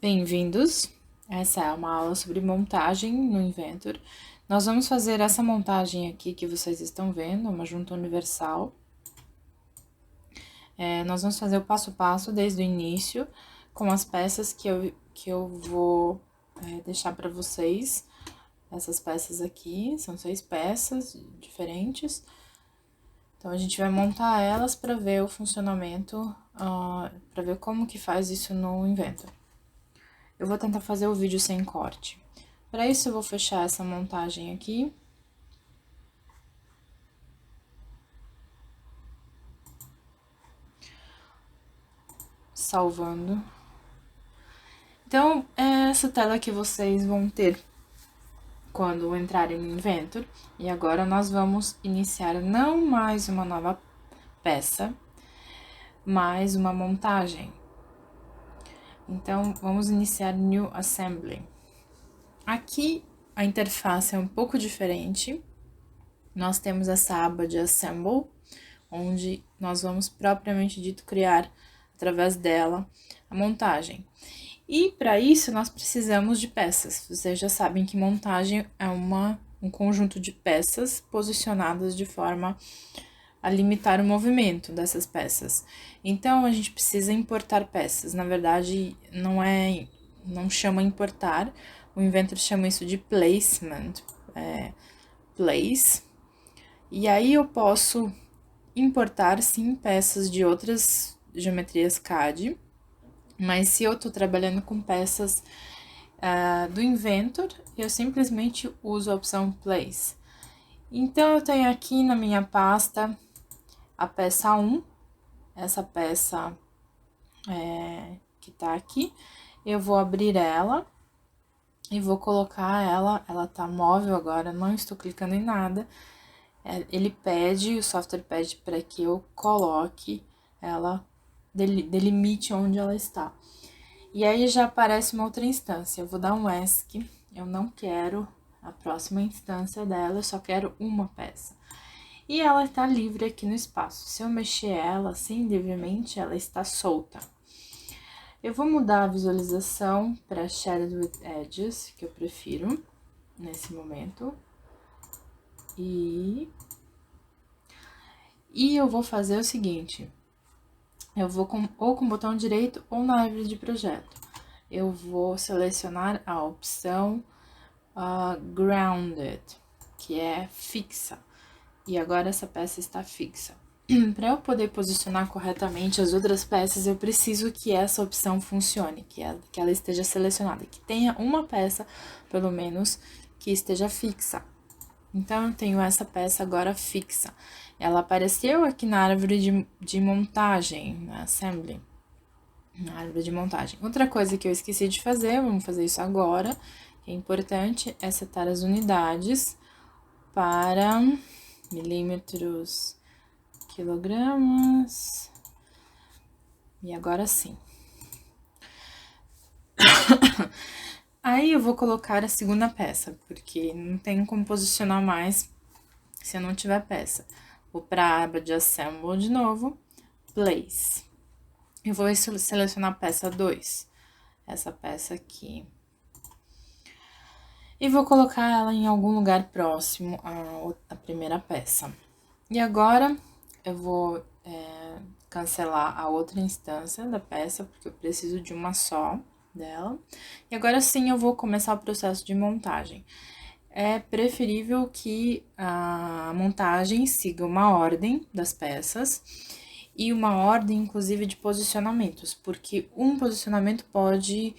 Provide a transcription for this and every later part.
Bem-vindos! Essa é uma aula sobre montagem no Inventor. Nós vamos fazer essa montagem aqui que vocês estão vendo, uma junta universal. Nós vamos fazer o passo a passo desde o início, com as peças que eu vou deixar para vocês. Essas peças aqui, são 6 peças diferentes. Então, a gente vai montar elas para ver o funcionamento, para ver como que faz isso no Inventor. Eu vou tentar fazer o vídeo sem corte. Para isso, eu vou fechar essa montagem aqui. Salvando. Então, é essa tela que vocês vão ter quando entrarem no Inventor. E agora, nós vamos iniciar não mais uma nova peça, mas uma montagem. Então, vamos iniciar New Assembly. Aqui, a interface é um pouco diferente. Nós temos essa aba de Assemble, onde nós vamos propriamente dito criar, através dela, a montagem. E para isso nós precisamos de peças. Vocês já sabem que montagem é um conjunto de peças posicionadas de forma a limitar o movimento dessas peças. Então a gente precisa importar peças. Na verdade, não chama importar, o Inventor chama isso de placement, place. E aí eu posso importar, sim, peças de outras geometrias CAD, mas se eu tô trabalhando com peças do Inventor, eu simplesmente uso a opção Place. Então, eu tenho aqui na minha pasta a peça 1, essa peça que tá aqui, eu vou abrir ela e vou colocar ela tá móvel agora, não estou clicando em nada. O software pede para que eu coloque ela, delimite onde ela está. E aí já aparece uma outra instância, eu vou dar um ESC, eu não quero a próxima instância dela, eu só quero uma peça. E ela está livre aqui no espaço, se eu mexer ela assim livremente, ela está solta. Eu vou mudar a visualização para Shaded with Edges, que eu prefiro nesse momento. E eu vou fazer o seguinte, eu vou ou com o botão direito ou na árvore de projeto. Eu vou selecionar a opção Grounded, que é fixa. E agora essa peça está fixa. Para eu poder posicionar corretamente as outras peças, eu preciso que essa opção funcione, que ela esteja selecionada, que tenha uma peça, pelo menos, que esteja fixa. Então, eu tenho essa peça agora fixa. Ela apareceu aqui na árvore de montagem, na Assembly, na árvore de montagem. Outra coisa que eu esqueci de fazer, vamos fazer isso agora, que é importante, é setar as unidades para milímetros, quilogramas, e agora sim. Aí eu vou colocar a segunda peça, porque não tem como posicionar mais se eu não tiver peça. Vou para a aba de Assemble de novo, Place. Eu vou selecionar a peça 2, essa peça aqui. E vou colocar ela em algum lugar próximo à primeira peça. E agora, eu vou cancelar a outra instância da peça, porque eu preciso de uma só dela. E agora sim, eu vou começar o processo de montagem. É preferível que a montagem siga uma ordem das peças e uma ordem, inclusive, de posicionamentos, porque um posicionamento pode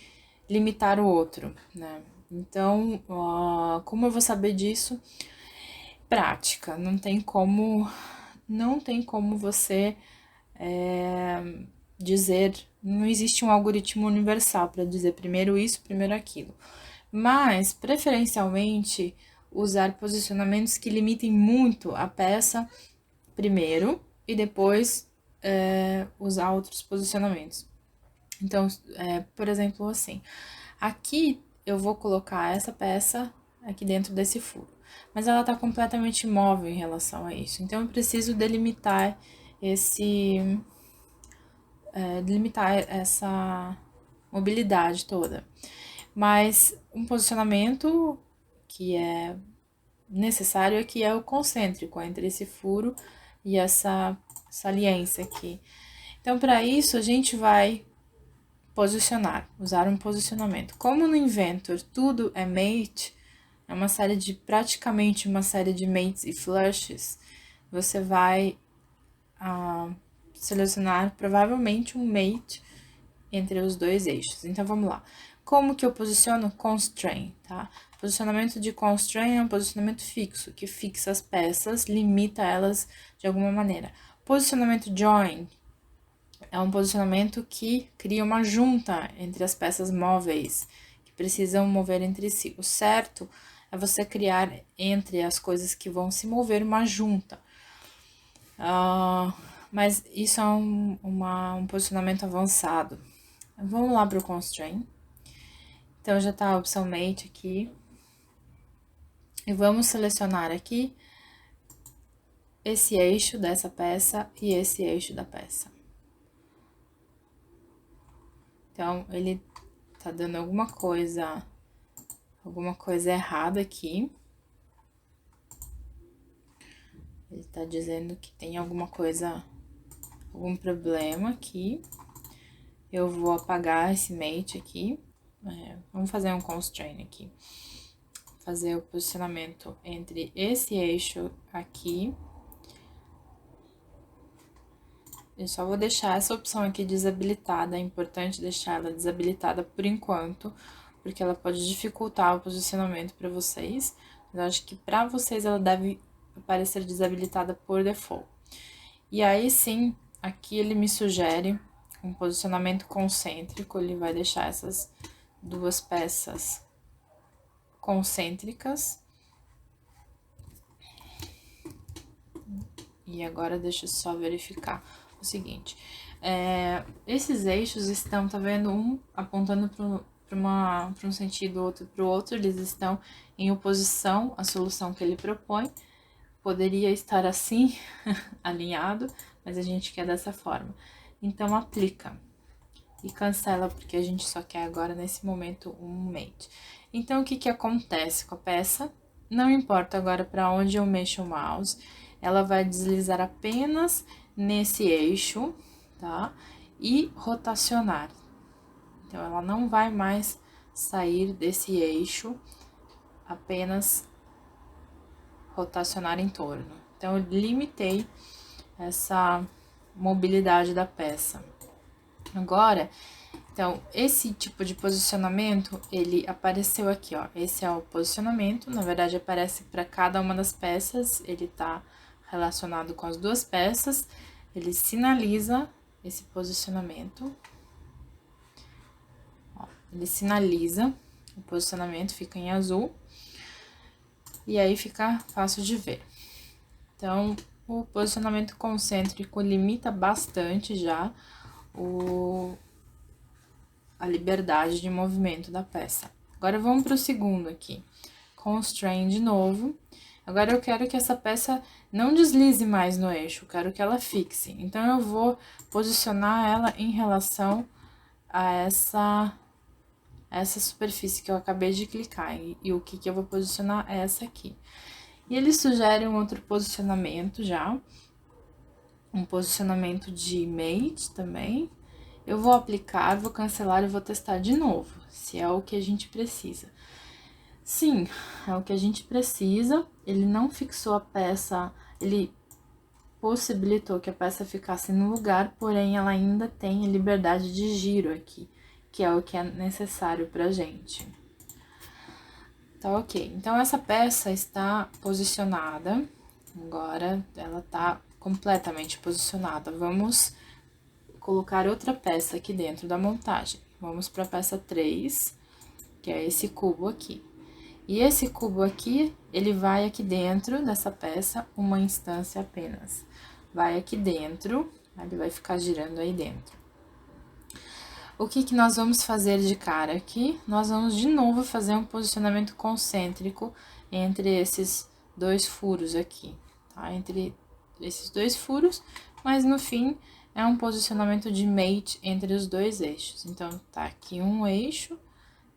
limitar o outro, né? Então, como eu vou saber disso? Prática, não tem como você dizer, não existe um algoritmo universal para dizer primeiro isso, primeiro aquilo. Mas, preferencialmente, usar posicionamentos que limitem muito a peça primeiro e depois usar outros posicionamentos. Então, por exemplo, assim, aqui eu vou colocar essa peça aqui dentro desse furo, mas ela tá completamente imóvel em relação a isso. Então, eu preciso delimitar delimitar mobilidade toda. Mas um posicionamento que é necessário aqui é o concêntrico, entre esse furo e essa saliência aqui. Então, para isso, a gente vai posicionar, usar um posicionamento. Como no Inventor tudo é mate, é uma série de, praticamente uma série de mates e flushes, você vai selecionar provavelmente um mate entre os dois eixos. Então, vamos lá. Como que eu posiciono? Constraint, tá? Posicionamento de constraint é um posicionamento fixo, que fixa as peças, limita elas de alguma maneira. Posicionamento join é um posicionamento que cria uma junta entre as peças móveis, que precisam mover entre si. O certo é você criar entre as coisas que vão se mover uma junta. Mas isso é um posicionamento avançado. Vamos lá para o constraint. Então, já está a opção mate aqui. E vamos selecionar aqui esse eixo dessa peça e esse eixo da peça. Então, ele tá dando alguma coisa errada aqui. Ele tá dizendo que tem algum problema aqui. Eu vou apagar esse mate aqui. Vamos fazer um constraint aqui. Fazer o posicionamento entre esse eixo aqui. Eu só vou deixar essa opção aqui desabilitada, é importante deixar ela desabilitada por enquanto, porque ela pode dificultar o posicionamento para vocês. Mas eu acho que para vocês ela deve aparecer desabilitada por default. E aí sim, aqui ele me sugere um posicionamento concêntrico, ele vai deixar essas duas peças concêntricas. E agora deixa eu só verificar o seguinte, esses eixos estão, tá vendo, um apontando para um sentido, outro para o outro, eles estão em oposição à solução que ele propõe. Poderia estar assim, alinhado, mas a gente quer dessa forma. Então, aplica e cancela, porque a gente só quer agora, nesse momento, um mate. Então, o que que acontece com a peça? Não importa agora para onde eu mexo o mouse, ela vai deslizar apenas nesse eixo, tá? E rotacionar. Então, ela não vai mais sair desse eixo, apenas rotacionar em torno. Então, eu limitei essa mobilidade da peça. Agora, então, esse tipo de posicionamento, ele apareceu aqui, ó. Esse é o posicionamento, na verdade, aparece para cada uma das peças, ele tá relacionado com as duas peças, ele sinaliza esse posicionamento. Ó, ele sinaliza o posicionamento, fica em azul, e aí fica fácil de ver. Então, o posicionamento concêntrico limita bastante já a liberdade de movimento da peça. Agora, vamos para o segundo aqui. Constrain de novo. Agora, eu quero que essa peça não deslize mais no eixo, eu quero que ela fixe. Então, eu vou posicionar ela em relação a essa superfície que eu acabei de clicar. E o que eu vou posicionar é essa aqui. E ele sugere um outro posicionamento já. Um posicionamento de mate também. Eu vou aplicar, vou cancelar e vou testar de novo, se é o que a gente precisa. Sim, é o que a gente precisa. Ele não fixou a peça, ele possibilitou que a peça ficasse no lugar, porém ela ainda tem liberdade de giro aqui, que é o que é necessário pra gente. Tá ok. Então, essa peça está posicionada. Agora, ela tá completamente posicionada. Vamos colocar outra peça aqui dentro da montagem. Vamos para a peça 3, que é esse cubo aqui. E esse cubo aqui, ele vai aqui dentro dessa peça uma instância apenas. Vai aqui dentro, ele vai ficar girando aí dentro. O que que nós vamos fazer de cara aqui? Nós vamos de novo fazer um posicionamento concêntrico entre esses dois furos aqui, tá? Entre esses dois furos, mas no fim é um posicionamento de mate entre os dois eixos. Então, tá aqui um eixo,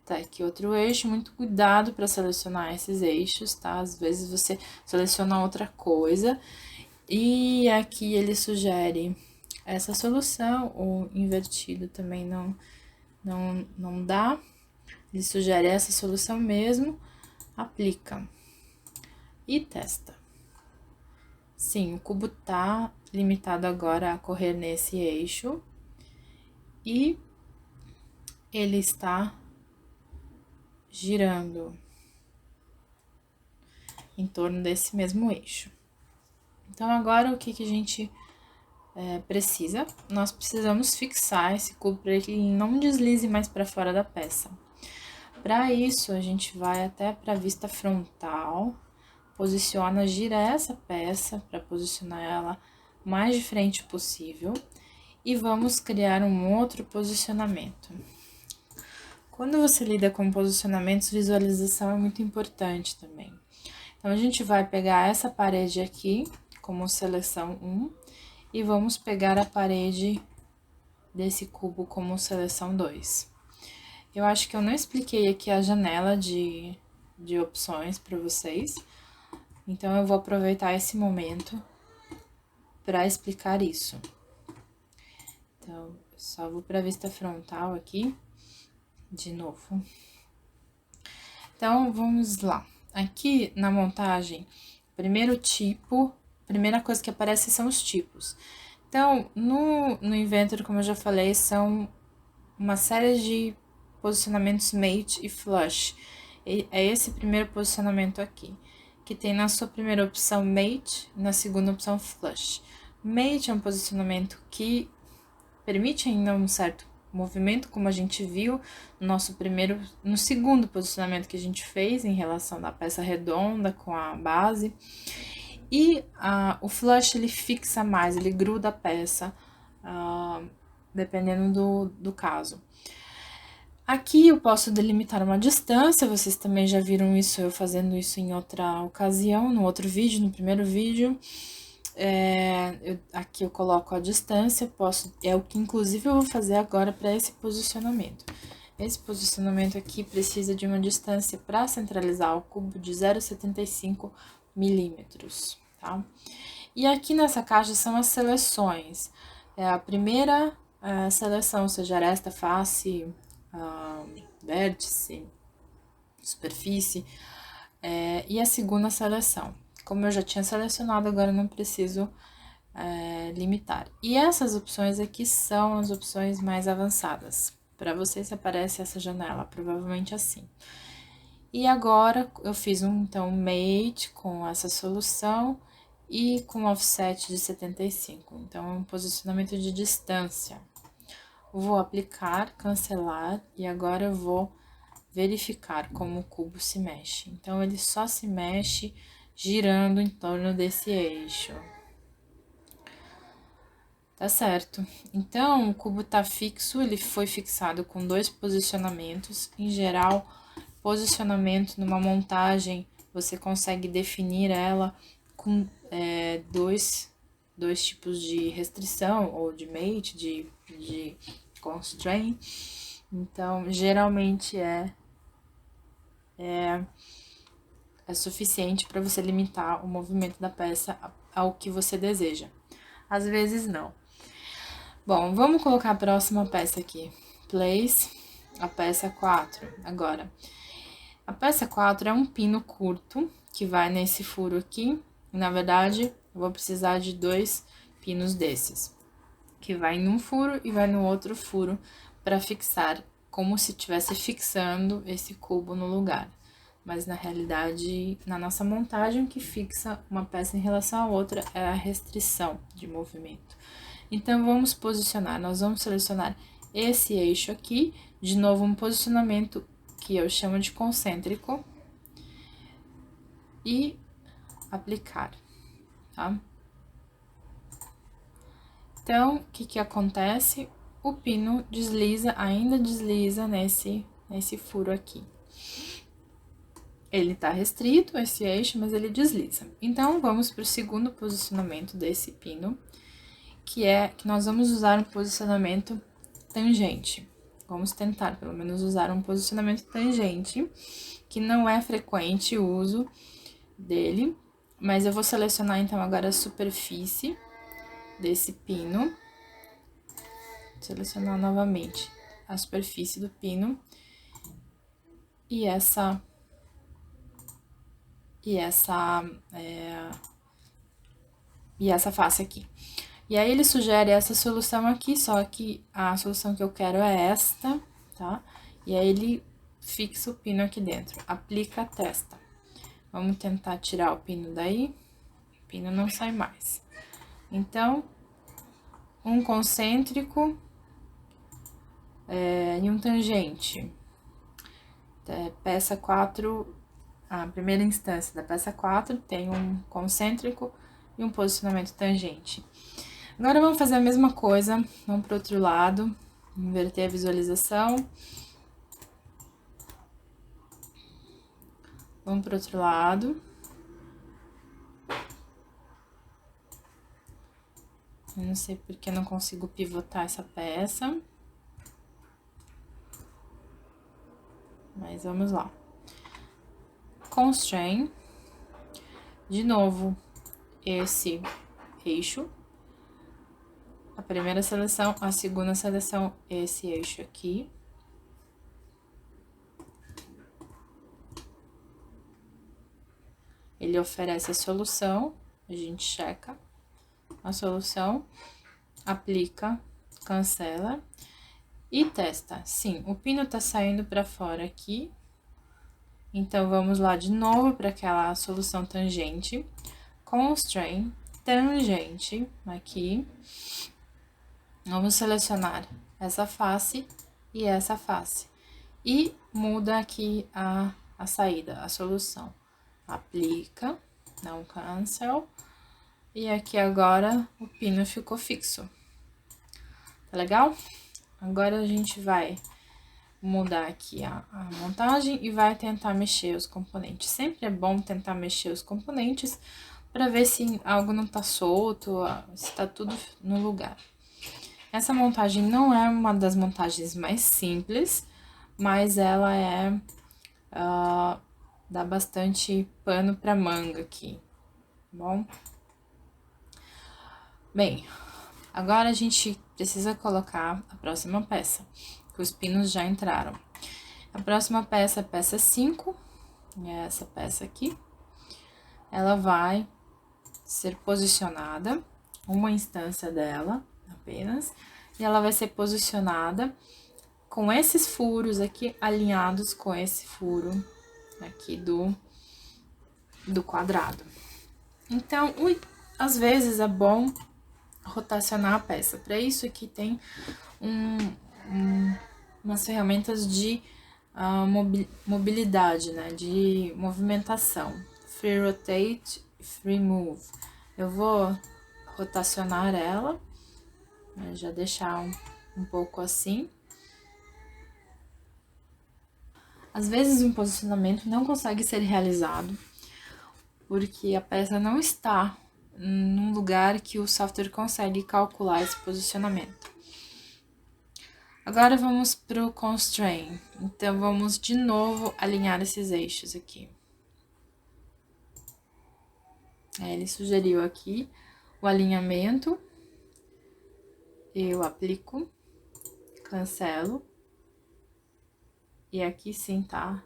tá aqui outro eixo. Muito cuidado para selecionar esses eixos, tá? Às vezes você seleciona outra coisa. E aqui ele sugere essa solução, o invertido também não dá. Ele sugere essa solução mesmo, aplica e testa. Sim, o cubo tá limitado agora a correr nesse eixo e ele está girando em torno desse mesmo eixo. Então, agora o que a gente precisa? Nós precisamos fixar esse cubo para que ele não deslize mais para fora da peça. Para isso, a gente vai até para a vista frontal, posiciona, gira essa peça para posicionar ela mais de frente possível e vamos criar um outro posicionamento. Quando você lida com posicionamentos, visualização é muito importante também. Então, a gente vai pegar essa parede aqui como seleção 1 e vamos pegar a parede desse cubo como seleção 2. Eu acho que eu não expliquei aqui a janela de opções para vocês, então eu vou aproveitar esse momento para explicar isso. Então, só vou para a vista frontal aqui, de novo. Então, vamos lá. Aqui na montagem, primeira coisa que aparece são os tipos. Então, no Inventor, como eu já falei, são uma série de posicionamentos mate e flush. É esse primeiro posicionamento aqui, que tem na sua primeira opção mate e na segunda opção flush. Mate é um posicionamento que permite ainda um certo movimento, como a gente viu no segundo posicionamento que a gente fez em relação da peça redonda com a base. E o flush ele fixa mais, ele gruda a peça, dependendo do caso. Aqui eu posso delimitar uma distância, vocês também já viram isso, eu fazendo isso em outra ocasião, no outro vídeo, no primeiro vídeo. Aqui eu coloco a distância, é o que inclusive eu vou fazer agora para esse posicionamento. Esse posicionamento aqui precisa de uma distância para centralizar o cubo de 0,75 milímetros, tá? E aqui nessa caixa são as seleções. A primeira seleção, seja aresta, face, vértice, superfície, e a segunda seleção. Como eu já tinha selecionado, agora não preciso limitar. E essas opções aqui são as opções mais avançadas. Para vocês aparece essa janela, provavelmente assim. E agora eu fiz então mate com essa solução e com offset de 75. Então, é um posicionamento de distância. Vou aplicar, cancelar e agora eu vou verificar como o cubo se mexe. Então, ele só se mexe girando em torno desse eixo. Tá certo. Então, o cubo tá fixo, ele foi fixado com 2 posicionamentos. Em geral, posicionamento numa montagem, você consegue definir ela com dois tipos de restrição, ou de mate, de constraint. Então, geralmente é suficiente para você limitar o movimento da peça ao que você deseja. Às vezes, não. Bom, vamos colocar a próxima peça aqui. Place, a peça 4. Agora, a peça 4 é um pino curto que vai nesse furo aqui. Na verdade, eu vou precisar de 2 pinos desses, que vai num furo e vai no outro furo para fixar, como se estivesse fixando esse cubo no lugar. Mas, na realidade, na nossa montagem, o que fixa uma peça em relação à outra é a restrição de movimento. Então, vamos posicionar. Nós vamos selecionar esse eixo aqui, de novo, um posicionamento que eu chamo de concêntrico, e aplicar, tá? Então, o que acontece? O pino desliza, ainda desliza nesse furo aqui. Ele tá restrito, esse eixo, mas ele desliza. Então, vamos para o segundo posicionamento desse pino, que nós vamos usar um posicionamento tangente. Vamos tentar, pelo menos, usar um posicionamento tangente, que não é frequente o uso dele, mas eu vou selecionar, então, agora a superfície desse pino. Selecionar novamente a superfície do pino e essa face aqui. E aí, ele sugere essa solução aqui, só que a solução que eu quero é esta, tá? E aí, ele fixa o pino aqui dentro, aplica a testa. Vamos tentar tirar o pino daí, o pino não sai mais. Então, um concêntrico e um tangente. Peça 4, a primeira instância da peça 4 tem um concêntrico e um posicionamento tangente. Agora, vamos fazer a mesma coisa, vamos para o outro lado, inverter a visualização. Vamos para o outro lado. Eu não sei porque não consigo pivotar essa peça. Mas vamos lá. Constrain. De novo, esse eixo. A primeira seleção, a segunda seleção, esse eixo aqui. Ele oferece a solução, a gente checa a solução, aplica, cancela e testa. Sim, o pino tá saindo para fora aqui. Então, vamos lá de novo para aquela solução tangente. Constrain, tangente, aqui. Vamos selecionar essa face e essa face. E muda aqui a saída, a solução. Aplica, dá um cancel. E aqui agora o pino ficou fixo. Tá legal? Agora a gente vai mudar aqui a montagem e vai tentar mexer os componentes. Sempre é bom tentar mexer os componentes para ver se algo não tá solto, se tá tudo no lugar. Essa montagem não é uma das montagens mais simples, mas ela dá bastante pano para manga aqui, tá bom? Bem, agora a gente precisa colocar a próxima peça, que os pinos já entraram. A próxima peça é a peça 5, é essa peça aqui. Ela vai ser posicionada, uma instância dela apenas, e ela vai ser posicionada com esses furos aqui alinhados com esse furo aqui do quadrado. Então, às vezes é bom rotacionar a peça. Para isso aqui tem umas ferramentas de mobilidade, né? De movimentação. Free Rotate, Free Move. Eu vou rotacionar ela, né? Já deixar um pouco assim. Às vezes um posicionamento não consegue ser realizado porque a peça não está num lugar que o software consegue calcular esse posicionamento. Agora vamos para o Constrain. Então, vamos de novo alinhar esses eixos aqui. Ele sugeriu aqui o alinhamento. Eu aplico, cancelo. E aqui sim tá.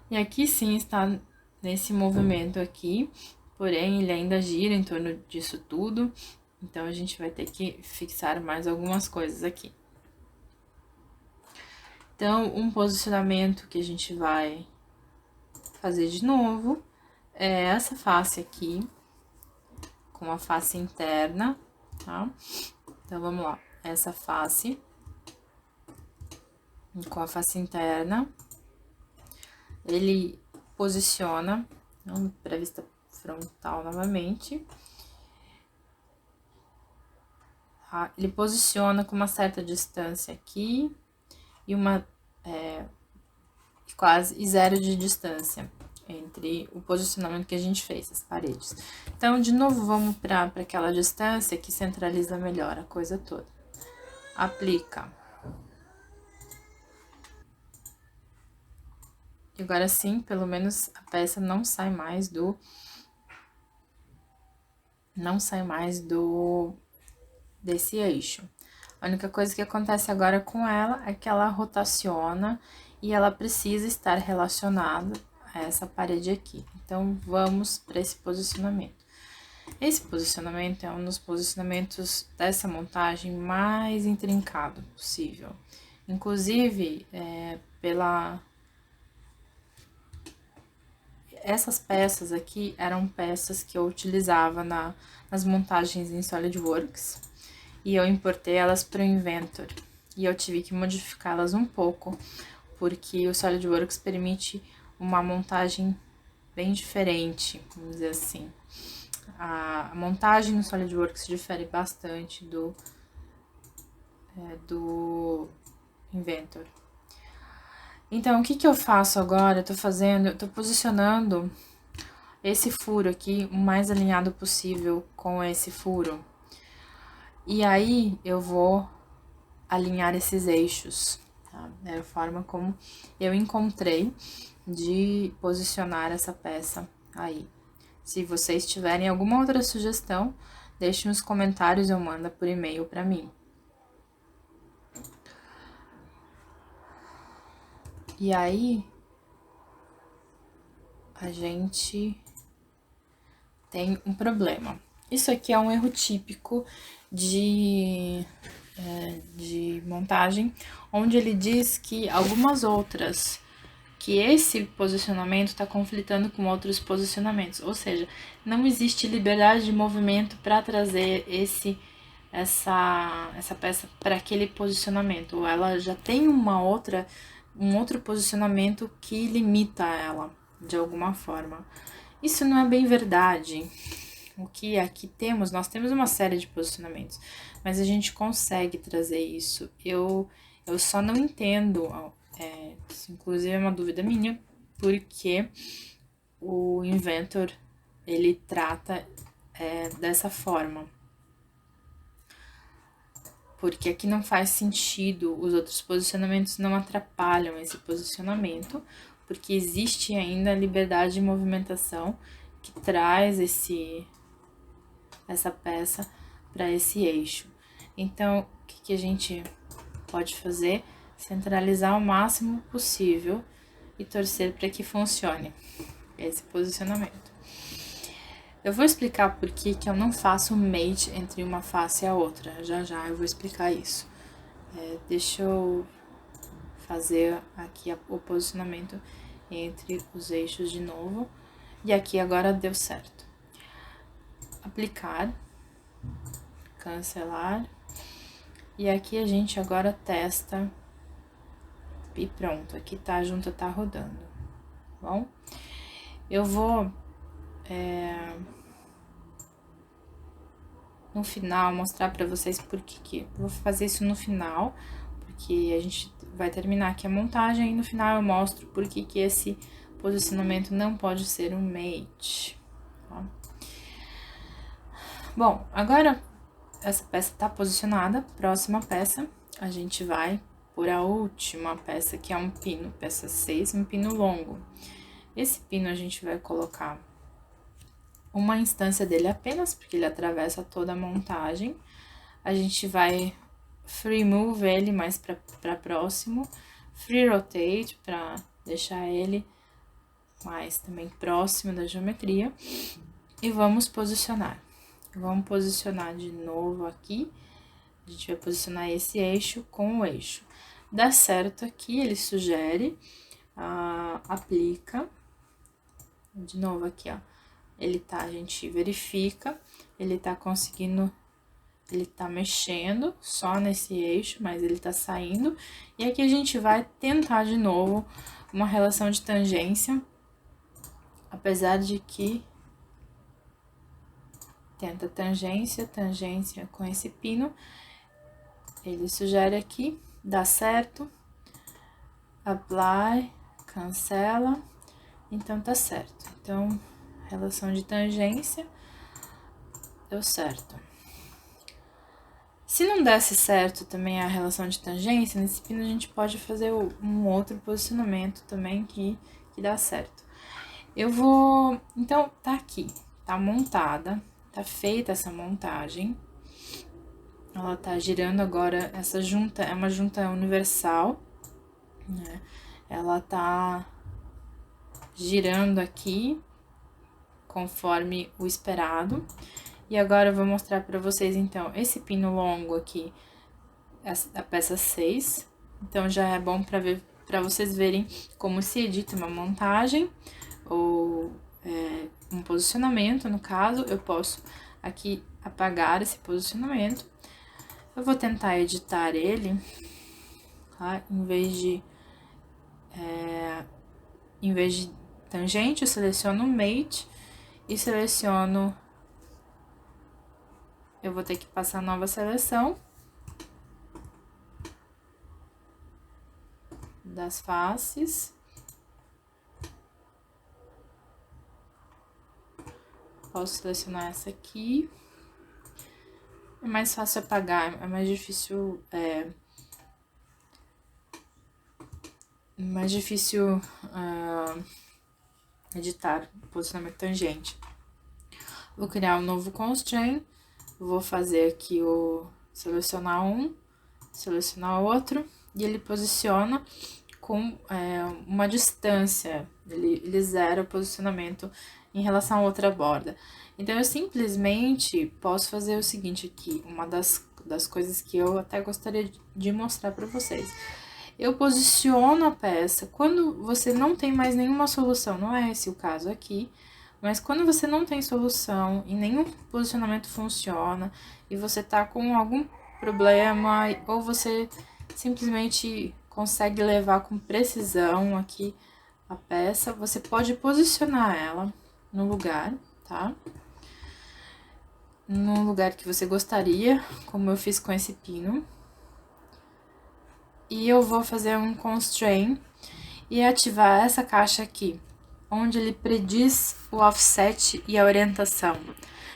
E aqui sim está nesse movimento aqui, porém ele ainda gira em torno disso tudo, então a gente vai ter que fixar mais algumas coisas aqui. Então, um posicionamento que a gente vai fazer de novo é essa face aqui, com a face interna, tá? Então, vamos lá, essa face com a face interna. Ele posiciona, vamos para a vista frontal novamente. Tá? Ele posiciona com uma certa distância aqui e quase zero de distância entre o posicionamento que a gente fez, as paredes. Então, de novo, vamos para aquela distância que centraliza melhor a coisa toda. Aplica. E agora sim, pelo menos a peça não sai mais desse eixo. A única coisa que acontece agora com ela é que ela rotaciona e ela precisa estar relacionada a essa parede aqui. Então, vamos para esse posicionamento. Esse posicionamento é um dos posicionamentos dessa montagem mais intrincado possível. Inclusive, essas peças aqui eram peças que eu utilizava nas montagens em SolidWorks e eu importei elas para o Inventor e eu tive que modificá-las um pouco porque o SolidWorks permite uma montagem bem diferente, vamos dizer assim. A montagem no SolidWorks difere bastante do Inventor. Então, o que eu faço agora? Eu tô posicionando esse furo aqui o mais alinhado possível com esse furo. E aí, eu vou alinhar esses eixos, tá? É a forma como eu encontrei de posicionar essa peça aí. Se vocês tiverem alguma outra sugestão, deixe nos comentários ou manda por e-mail para mim. E aí, a gente tem um problema. Isso aqui é um erro típico de montagem, onde ele diz que algumas outras, que esse posicionamento está conflitando com outros posicionamentos, ou seja, não existe liberdade de movimento para trazer essa peça para aquele posicionamento, ou ela já tem um outro posicionamento que limita ela de alguma forma. Isso não é bem verdade. O que aqui temos, nós temos uma série de posicionamentos, mas a gente consegue trazer isso. Eu só não entendo, isso inclusive é uma dúvida minha, porque o Inventor, ele trata dessa forma. Porque aqui não faz sentido, os outros posicionamentos não atrapalham esse posicionamento, porque existe ainda a liberdade de movimentação que traz essa peça para esse eixo. Então, o que a gente pode fazer? Centralizar o máximo possível e torcer para que funcione esse posicionamento. Eu vou explicar por que eu não faço mate entre uma face e a outra. Já eu vou explicar isso. Deixa eu fazer aqui o posicionamento entre os eixos de novo. E aqui agora deu certo. Aplicar, cancelar. E aqui a gente agora testa e pronto. Aqui tá, a junta tá rodando, tá bom? Eu vou no final mostrar pra vocês por que eu vou fazer isso no final, porque a gente vai terminar aqui a montagem e no final eu mostro por que esse posicionamento não pode ser um mate, tá? Bom, agora essa peça tá posicionada, próxima peça, a gente vai por a última peça, que é um pino, peça 6, um pino longo. Esse pino a gente vai colocar uma instância dele apenas, porque ele atravessa toda a montagem. A gente vai free move ele mais para próximo, free rotate para deixar ele mais também próximo da geometria. E vamos posicionar. Vamos posicionar de novo aqui. A gente vai posicionar esse eixo com o eixo. Dá certo aqui, ele sugere, aplica. De novo aqui, ó. A gente verifica, ele tá conseguindo, ele tá mexendo só nesse eixo, mas ele tá saindo. E aqui a gente vai tentar de novo uma relação de tangência, apesar de que tenta tangência com esse pino. Ele sugere aqui, dá certo, apply, cancela, Então, tá certo. Então, relação de tangência, deu certo. Se não desse certo também a relação de tangência, nesse pino a gente pode fazer um outro posicionamento também que dá certo. Eu vou... Então, tá aqui, tá montada, tá feita essa montagem. Ela tá girando agora, essa junta é uma junta universal, né? Ela tá girando aqui, conforme o esperado. E agora eu vou mostrar pra vocês, então, esse pino longo aqui, a peça 6. Então, já é bom pra vocês verem como se edita uma montagem, ou um posicionamento, no caso. Eu posso aqui apagar esse posicionamento. Eu vou tentar editar ele, tá? Em vez de tangente, eu seleciono Mate e seleciono... Eu vou ter que passar nova seleção das faces. Posso selecionar essa aqui. É mais fácil apagar, é mais difícil... editar posicionamento tangente. Vou criar um novo constraint, vou fazer aqui selecionar um, selecionar outro, e ele posiciona com uma distância, ele zera o posicionamento em relação a outra borda. Então, eu simplesmente posso fazer o seguinte aqui, uma das coisas que eu até gostaria de mostrar para vocês. Eu posiciono a peça quando você não tem mais nenhuma solução, não é esse o caso aqui, mas quando você não tem solução e nenhum posicionamento funciona e você tá com algum problema ou você simplesmente consegue levar com precisão aqui a peça, você pode posicionar ela no lugar, tá? No lugar que você gostaria, como eu fiz com esse pino. E eu vou fazer um constraint e ativar essa caixa aqui, onde ele prediz o offset e a orientação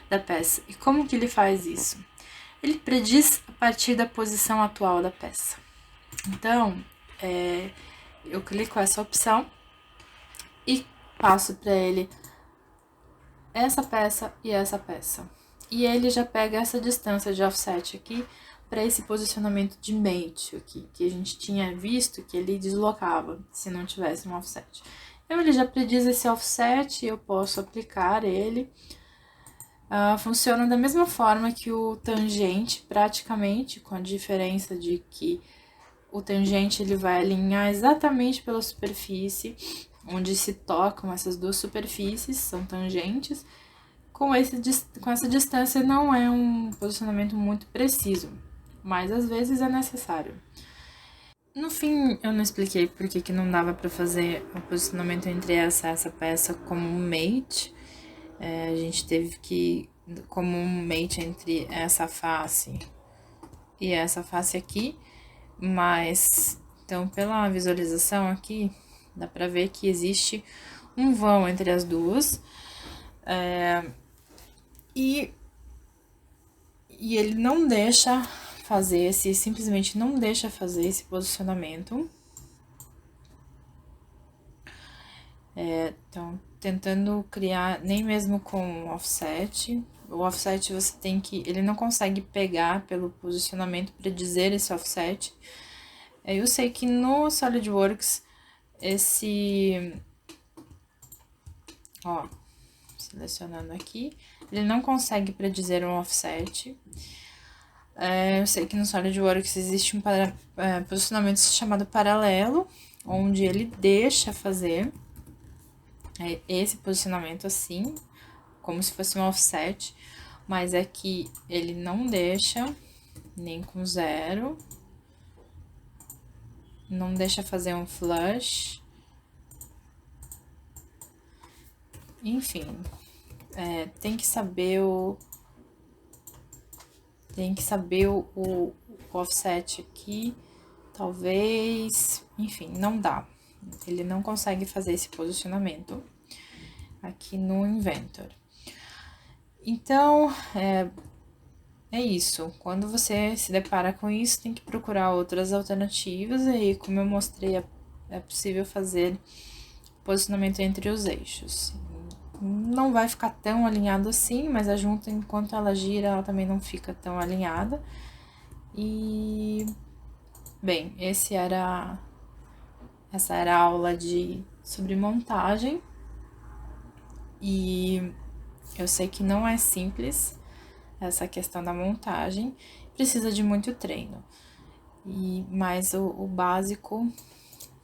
da peça. E como que ele faz isso? Ele prediz a partir da posição atual da peça. Então, eu clico essa opção e passo para ele essa peça e essa peça. E ele já pega essa distância de offset aqui para esse posicionamento de mate aqui, que a gente tinha visto que ele deslocava se não tivesse um offset. Então, ele já prediz esse offset, eu posso aplicar ele. Funciona da mesma forma que o tangente, praticamente, com a diferença de que o tangente ele vai alinhar exatamente pela superfície, onde se tocam essas duas superfícies, são tangentes. Com essa distância não é um posicionamento muito preciso, mas às vezes é necessário. No fim, eu não expliquei por que não dava para fazer o posicionamento entre essa peça como um mate. A gente teve que, como um mate entre essa face e essa face aqui, mas, então, pela visualização aqui, dá pra ver que existe um vão entre as duas, e ele não deixa fazer simplesmente não deixa fazer esse posicionamento. Então, tentando criar, nem mesmo com offset. O offset você tem que, ele não consegue pegar pelo posicionamento para dizer esse offset. Eu sei que no SolidWorks, ó, selecionando aqui, ele não consegue predizer um offset. Eu sei que no SolidWorks existe um posicionamento chamado paralelo, onde ele deixa fazer esse posicionamento assim, como se fosse um offset, mas aqui ele não deixa, nem com zero, não deixa fazer um flush. Enfim, tem que saber o offset aqui, talvez, enfim, não dá. Ele não consegue fazer esse posicionamento aqui no Inventor. Então, é isso. Quando você se depara com isso, tem que procurar outras alternativas. E aí, como eu mostrei, é possível fazer posicionamento entre os eixos. Não vai ficar tão alinhado assim, mas a junta, enquanto ela gira, ela também não fica tão alinhada. E, bem, essa era a aula sobre montagem. E eu sei que não é simples essa questão da montagem, precisa de muito treino. Mas o básico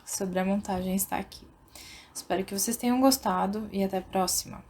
sobre a montagem está aqui. Espero que vocês tenham gostado e até a próxima.